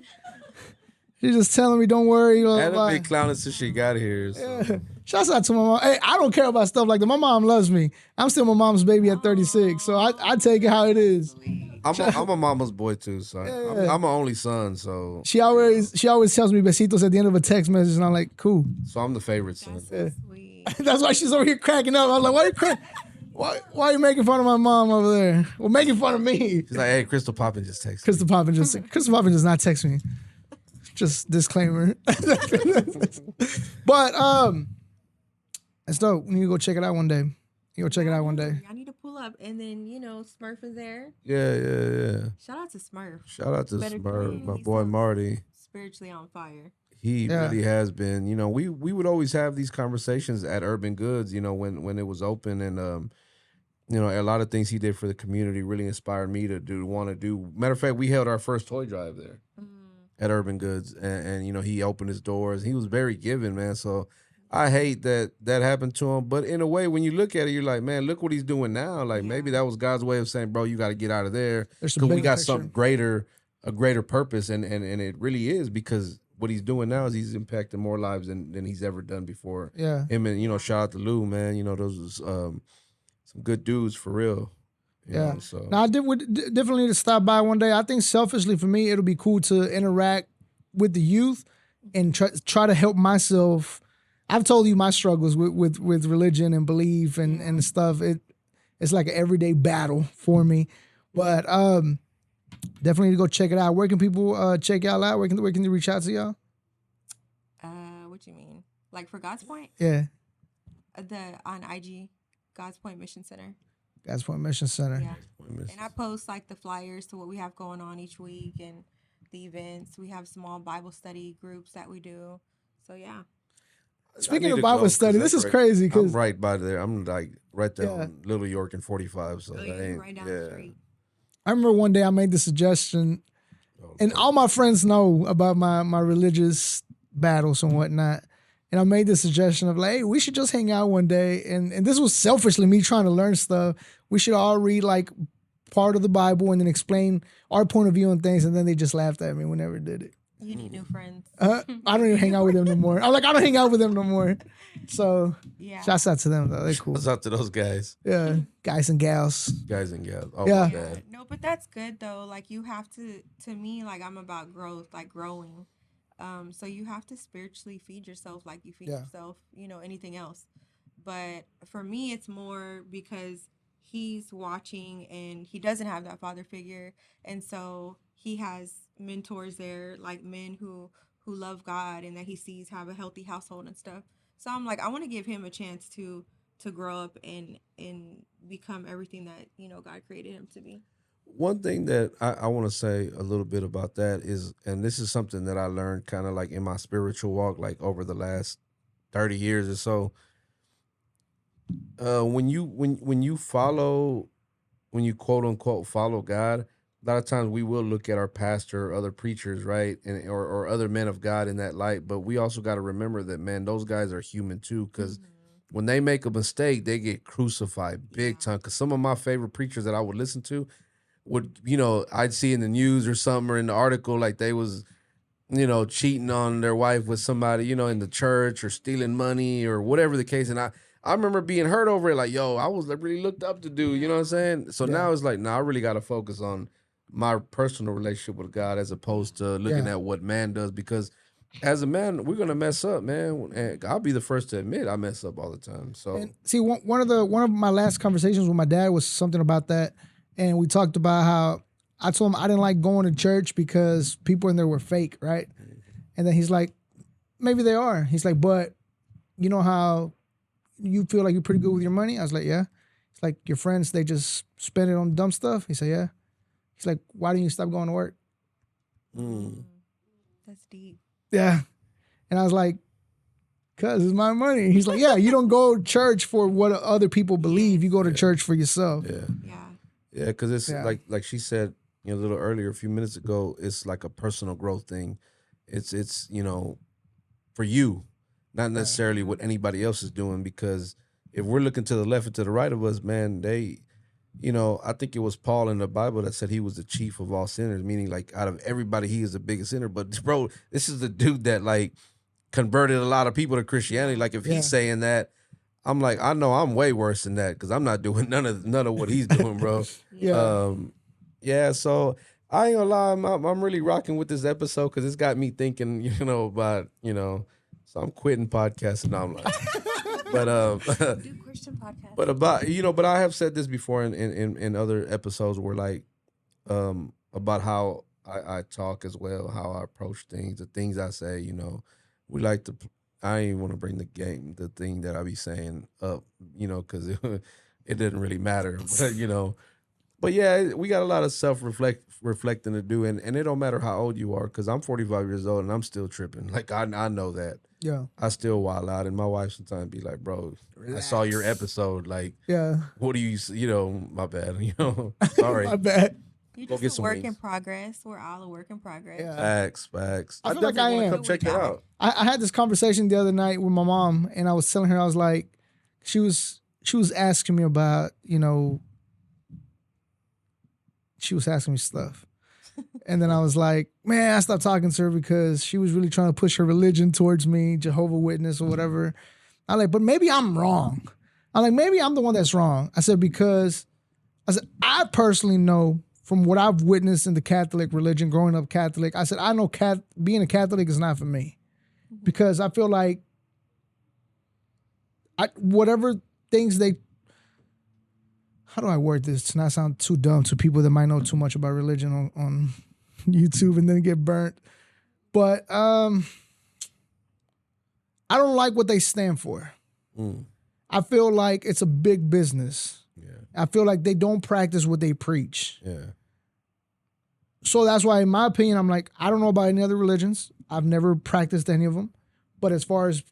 She's just telling me, don't worry. Anna been clowning since she got here. So. Yeah. Shouts out to my mom. Hey, I don't care about stuff like that. My mom loves me. I'm still my mom's baby at 36, so I take it how it is. I'm a mama's boy too, so I'm an only son, so she always tells me besitos at the end of a text message, and I'm like, cool. So I'm the favorite son. That's so sweet. That's why she's over here cracking up. I was like, why are you cracking? Why are you making fun of my mom over there? Well, making fun of me. She's like, hey, Crystal Poppin just texted Crystal Poppin does not text me. Just disclaimer. But it's dope. We need to go check it out one day. You go check it out one day. I need to pull up, and then Smurf is there. Yeah. Shout out to Smurf. Shout out to Better Smurf, clean. my He boy sounds Marty. Spiritually on fire. He really has been. We would always have these conversations at Urban Goods, when it was open, and a lot of things he did for the community really inspired me to want to do. Matter of fact, we held our first toy drive there at Urban Goods, and he opened his doors. He was very giving, man. So I hate that happened to him. But in a way, when you look at it, you're like, man, look what he's doing now. Like maybe that was God's way of saying, bro, you got to get out of there There's because some we bigger got picture. something greater, a greater purpose, and it really is because what he's doing now is he's impacting more lives than he's ever done before. Yeah. Him and shout out to Lou, man. Those was some good dudes for real. You Yeah. know, so Now I would definitely need to stop by one day. I think selfishly for me, it'll be cool to interact with the youth and try to help myself. I've told you my struggles with religion and belief and stuff. It's like an everyday battle for me. But definitely need to go check it out. Where can people check y'all out? Where can they reach out to y'all? What you mean? Like for God's Point? Yeah. On IG, God's Point Mission Center. God's Point Mission Center. Yeah. And I post like the flyers to what we have going on each week and the events. We have small Bible study groups that we do. So yeah. Speaking of Bible study, this is crazy I'm because right by there. I'm like right there on Little York and 45. So that ain't right down the street. I remember one day I made the suggestion, and all my friends know about my religious battles and whatnot. And I made the suggestion of like, hey, we should just hang out one day. And this was selfishly me trying to learn stuff. We should all read like part of the Bible and then explain our point of view on things. And then they just laughed at me. We never did it. You need new friends. I don't even hang out with them no more. I'm like, I don't hang out with them no more. So shouts out to them though. They're cool. Shouts out to those guys. Yeah. Guys and gals. Guys and gals. Oh, Yeah. my bad. No, but that's good though. Like you have to me, like I'm about growth, like growing. So you have to spiritually feed yourself like you feed yourself, anything else. But for me, it's more because he's watching and he doesn't have that father figure. And so he has mentors there, like men who love God and that he sees have a healthy household and stuff. So I'm like, I want to give him a chance to grow up and become everything that, God created him to be. One thing that I want to say a little bit about that is, and this is something that I learned kind of like in my spiritual walk, like over the last 30 years or so. When you quote unquote follow God, a lot of times we will look at our pastor or other preachers, right, and or other men of God in that light. But we also got to remember that, man, those guys are human too, because when they make a mistake, they get crucified big time. Because some of my favorite preachers that I would listen to would, I'd see in the news or something or in the article like they was, cheating on their wife with somebody, in the church or stealing money or whatever the case. And I remember being hurt over it, like, yo, I was really looked up to do, you know what I'm saying? So now it's like, I really got to focus on my personal relationship with God as opposed to looking at what man does, because as a man, we're gonna mess up, man. And I'll be the first to admit I mess up all the time. So and see, one of my last conversations with my dad was something about that. And we talked about how I told him I didn't like going to church because people in there were fake, right? And then he's like, maybe they are. He's like, but you know how you feel like you're pretty good with your money? I was like, yeah. It's like your friends, they just spend it on dumb stuff. He said, yeah. He's like, why don't you stop going to work? That's deep. Yeah. And I was like, because it's my money. He's like, yeah, you don't go to church for what other people believe. You go to church for yourself. Yeah, because it's like she said a little earlier, a few minutes ago, it's like a personal growth thing. It's for you, not necessarily what anybody else is doing, because if we're looking to the left and to the right of us, man, they, I think it was Paul in the Bible that said he was the chief of all sinners, meaning like out of everybody, he is the biggest sinner. But bro, this is the dude that like converted a lot of people to Christianity. Like if he's saying that, I'm like, I know I'm way worse than that because I'm not doing none of what he's doing, bro. So I ain't gonna lie, I'm really rocking with this episode because it's got me thinking, about, so I'm quitting podcasting now. I'm like, but Do Christian podcast. but but I have said this before in other episodes where like about how I talk as well, how I approach things, the things I say, we like to. I ain't want to bring the thing that I be saying up, because it didn't really matter. But yeah, we got a lot of reflecting to do, and it don't matter how old you are, because I'm 45 years old and I'm still tripping. Like I know that. Yeah. I still wild out, and my wife sometimes be like, "Bro, I saw your episode. Like, Yeah. what do you? My bad. Sorry. My bad. You Go just get a some work in wings. progress. We're all a work in progress. Yeah. Facts. I feel like I definitely wanna am. come check it out. I had this conversation the other night with my mom, and I was telling her, I was like, she was asking me about, she was asking me stuff. And then I was like, man, I stopped talking to her because she was really trying to push her religion towards me, Jehovah Witness or whatever. I'm like, but maybe I'm wrong. I'm like, maybe I'm the one that's wrong. I said, because I personally know from what I've witnessed in the Catholic religion, growing up Catholic, I said, I know being a Catholic is not for me. Because I feel like whatever things how do I word this to not sound too dumb to people that might know too much about religion on YouTube and then get burnt. But I don't like what they stand for. I feel like it's a big business. Yeah. I feel like they don't practice what they preach. Yeah. So that's why, in my opinion, I'm like, I don't know about any other religions. I've never practiced any of them. But as far as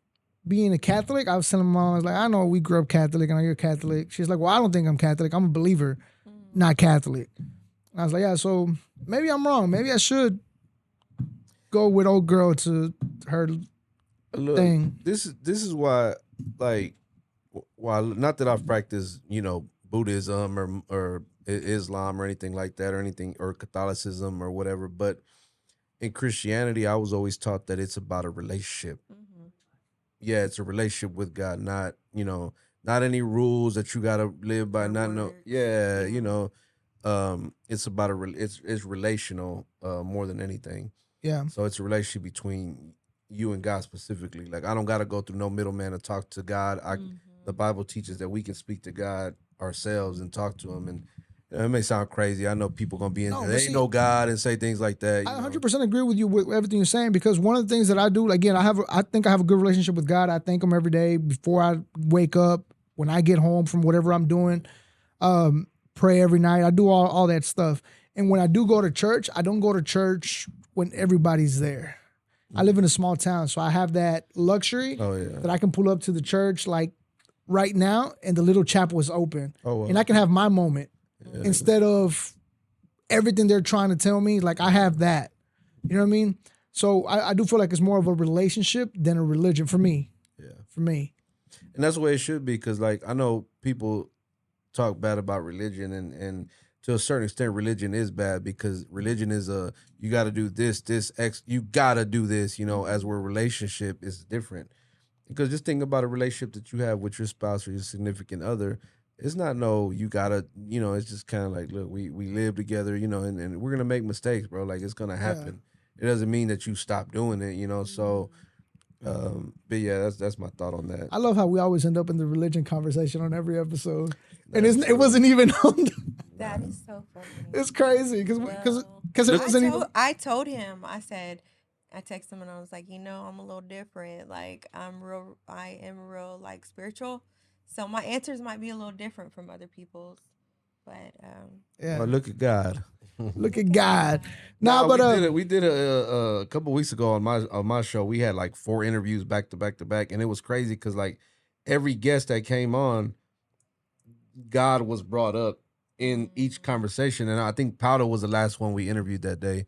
being a Catholic, I was telling my mom, I was like, I know we grew up Catholic, and you're Catholic. She's like, well, I don't think I'm Catholic. I'm a believer, not Catholic. And I was like, yeah, so maybe I'm wrong. Maybe I should go with old girl to her Look, thing. This is why, like, while not that I've practiced, Buddhism or Islam or anything like that or Catholicism or whatever, but in Christianity, I was always taught that it's about a relationship. Yeah, it's a relationship with God, not not any rules that you gotta live by. Or Not no, words. yeah, Yeah. it's about it's relational more than anything. Yeah. So it's a relationship between you and God specifically. Like I don't gotta go through no middleman to talk to God. The Bible teaches that we can speak to God ourselves and talk to Him. And it may sound crazy. I know people gonna be in No, there. but They see, ain't no God and say things like that. I 100% agree with you with everything you're saying, because one of the things that I do, again, I think I have a good relationship with God. I thank Him every day before I wake up, when I get home from whatever I'm doing, pray every night. I do all that stuff. And when I do go to church, I don't go to church when everybody's there. I live in a small town, so I have that luxury Oh yeah. that I can pull up to the church like right now, and the little chapel is open, Oh well. and I can have my moment instead of everything they're trying to tell me. Like I have that, you know what I mean? So I do feel like it's more of a relationship than a religion for me. Yeah. For me. And that's the way it should be, because like I know people talk bad about religion, and to a certain extent religion is bad, because religion is you got to do you got to do this, as where relationship is different. Because just think about a relationship that you have with your spouse or your significant other. It's not no you gotta, it's just kind of like, look, we live together, and we're gonna make mistakes, bro. Like it's gonna happen. It doesn't mean that you stop doing it. So but yeah, that's my thought on that. I love how we always end up in the religion conversation on every episode, and That's it true. wasn't even on. That is so funny. It's crazy because it wasn't even. I told him, I said, I texted him and I was like, I'm a little different. Like I am real like spiritual. So my answers might be a little different from other people's. But Yeah. Well, look at God. Look at God. Nah, But we did a couple weeks ago on my show. We had like 4 interviews back to back to back, and it was crazy because like every guest that came on, God was brought up in each conversation, and I think Powder was the last one we interviewed that day.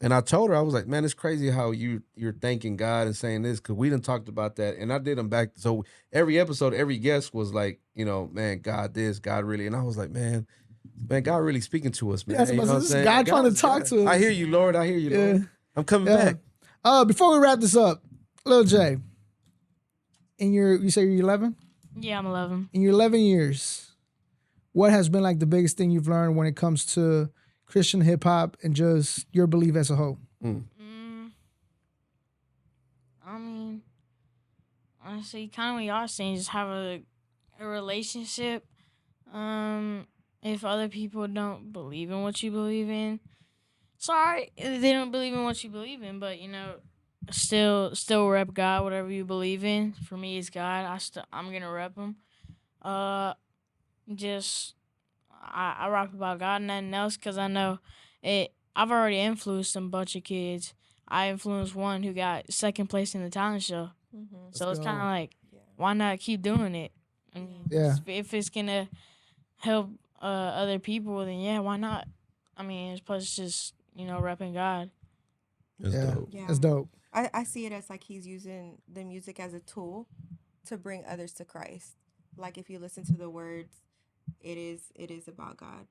And I told her, I was like, man, it's crazy how you're thanking God and saying this, because we done talked about that, and I did them back. So every episode, every guest was like, man, God this, God really, and I was like, man, God really speaking to us, man. Yes, You know what I'm this is saying? God trying to talk to us. I hear you, Lord. I hear you, Yeah. Lord. I'm coming Yeah. back. Before we wrap this up, Lil J, you say you're 11? Yeah, I'm 11. In your 11 years, what has been like the biggest thing you've learned when it comes to Christian hip hop and just your belief as a whole? I mean, honestly, kind of what y'all saying, just have a relationship. If other people don't believe in what you believe in, sorry, they don't believe in what you believe in, but still rep God, whatever you believe in. For me, it's God. I'm gonna rep him. Just I rock about God and nothing else, because I know it. I've already influenced a bunch of kids. I influenced one who got second place in the talent show. So it's kind of like, why not keep doing it? I mean, Yeah. if it's gonna help other people, then yeah, why not? I mean, plus it's just repping God. That's Yeah. dope. Yeah. That's dope. I see it as like he's using the music as a tool to bring others to Christ. Like if you listen to the words, it is about God.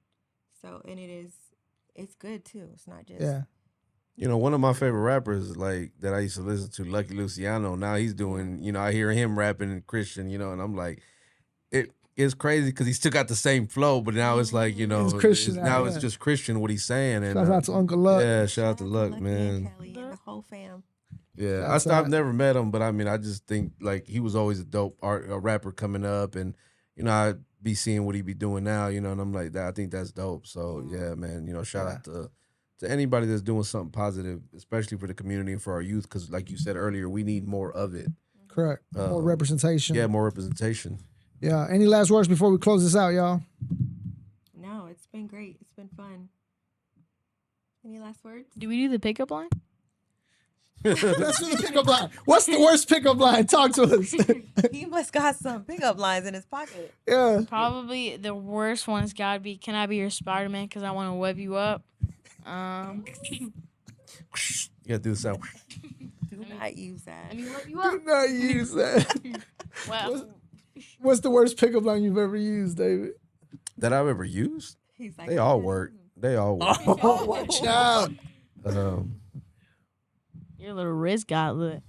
So and it's good too. It's not just Yeah. One of my favorite rappers, like that I used to listen to, Lucky Luciano. Now he's doing, I hear him rapping Christian, and I'm like, it's crazy because he still got the same flow, but now it's like, It's Christian now, now yeah. it's just Christian what he's saying. And Shout out to Uncle Luck. yeah, shout out to Luck, Lucky man. and Kelly and the whole fam. Yeah, Shouts out. I've never met him, but I mean, I just think like he was always a dope a rapper coming up, and I'd be seeing what he be doing now, and I'm like that. I think that's dope. So yeah, man, shout out to anybody that's doing something positive, especially for the community and for our youth, because like you said earlier, we need more of it. Correct. More representation. Yeah, more representation. Yeah. Any last words before we close this out, y'all? No, it's been great. It's been fun. Any last words? Do we do the pickup line? Let's do the pickup line. What's the worst pickup line? Talk to us. He must got some pickup lines in his pocket. Yeah. Probably the worst one's gotta be, "Can I be your Spider-Man? Because I want to web you up." You gotta do the sound. Do not use that. Let me web you Do up. not use that. Well, What's the worst pickup line you've ever used, David? That I've ever used. He's like, They all work. They all work. Oh, watch out. your little wrist got lit.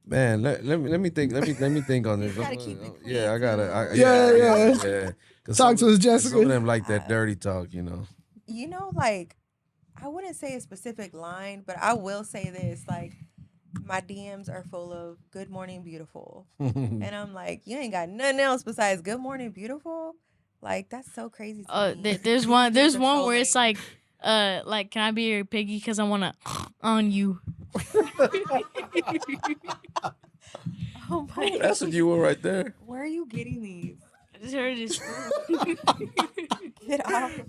Man, let me think. Let me think on this. gotta keep it clean, Yeah, I gotta. Yeah. 'Cause Talk to us, some Jessica. of them like that dirty talk, Like, I wouldn't say a specific line, but I will say this. Like, my DMs are full of "Good morning, beautiful," and I'm like, you ain't got nothing else besides "Good morning, beautiful." Like, that's so crazy. To me. There's one. There's They're one so where it's lame. like, "Can I be your piggy? Because I want to on you." Oh my That's a new one right there. Where are you getting these? I just heard this. Get off.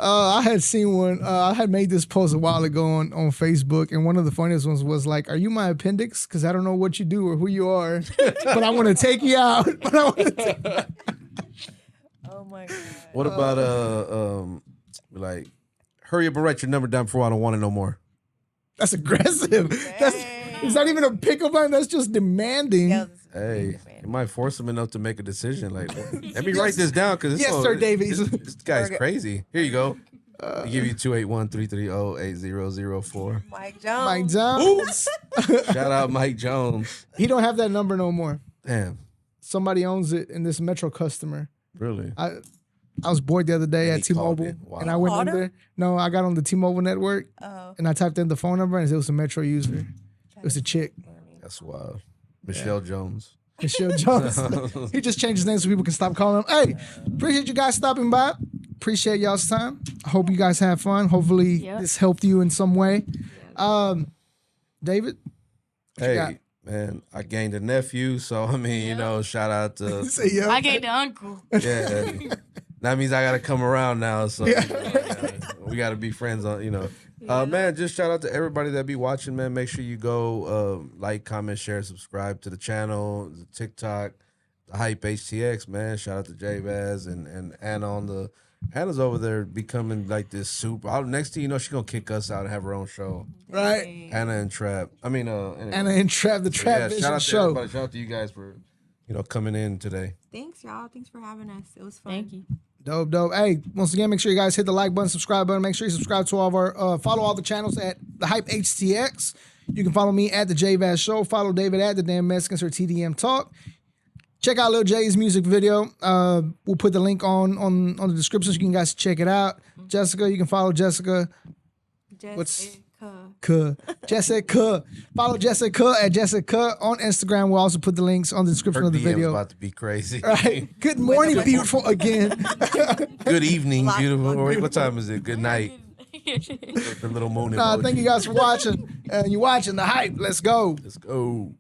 I had seen one. I had made this post a while ago on Facebook, and one of the funniest ones was like, "Are you my appendix? Because I don't know what you do or who you are, but I want to take you out." But I wanna take- Oh my god. What about like, hurry up and write your number down before I don't want it no more. That's aggressive. It's not even a pickup line. That's just demanding. Yeah, Hey, it might force him enough to make a decision. Like, let me write this down because Yes, sir, Davies. This guy's crazy. Here you go. I give you 281-330-8004. Mike Jones. Mike Jones. Shout out Mike Jones. He don't have that number no more. Damn, Somebody owns it, and this Metro customer. really? I was bored the other day And at he called T-Mobile, it. Wow. and I went Called him? under. No, I got on the T-Mobile network, Oh, and I typed in the phone number, and it was a Metro user. It was a chick, That's wild. Michelle Jones. Michelle Jones. He just changed his name so people can stop calling him. Hey, appreciate you guys stopping by. Appreciate y'all's time. I hope you guys have fun. Hopefully Yep. this helped you in some way. David, got? Hey, man, I gained a nephew, so I mean, shout out to say yeah. I gave the uncle. yeah. That means I gotta come around now. So Yeah. we gotta be friends on. Man, just shout out to everybody that be watching, man. Make sure you go like, comment, share, subscribe to the channel, the TikTok, the Hype HTX, man. Shout out to J-Vaz and Anna on the Anna's over there becoming like this super. Next thing you know, she's gonna kick us out and have her own show. Right. Anna and Trap. I mean, anyway. Anna and Trap, the Trap shout Vision out to show. everybody. Shout out to you guys for coming in today. thanks, y'all. Thanks for having us. It was fun. Thank you. Dope, dope. Hey, once again, make sure you guys hit the like button, subscribe button. Make sure you subscribe to all of our, follow all the channels at the Hype HTX. You can follow me at the J-Vaz Show. Follow David at the Damn Mexicans or TDM Talk. Check out Lil J's music video. We'll put the link on the description so you guys check it out. Jessica, you can follow Jessica. Jessica. Follow Jessica at Jessica on Instagram. We'll also put the links on the description Her of the DM's video. about to be crazy. Right. Good morning, beautiful again. Good evening, Lots of beautiful. fun. What time is it? Good night. The little moon Nah, emoji. thank you guys for watching. You're watching the Hype. Let's go. Let's go.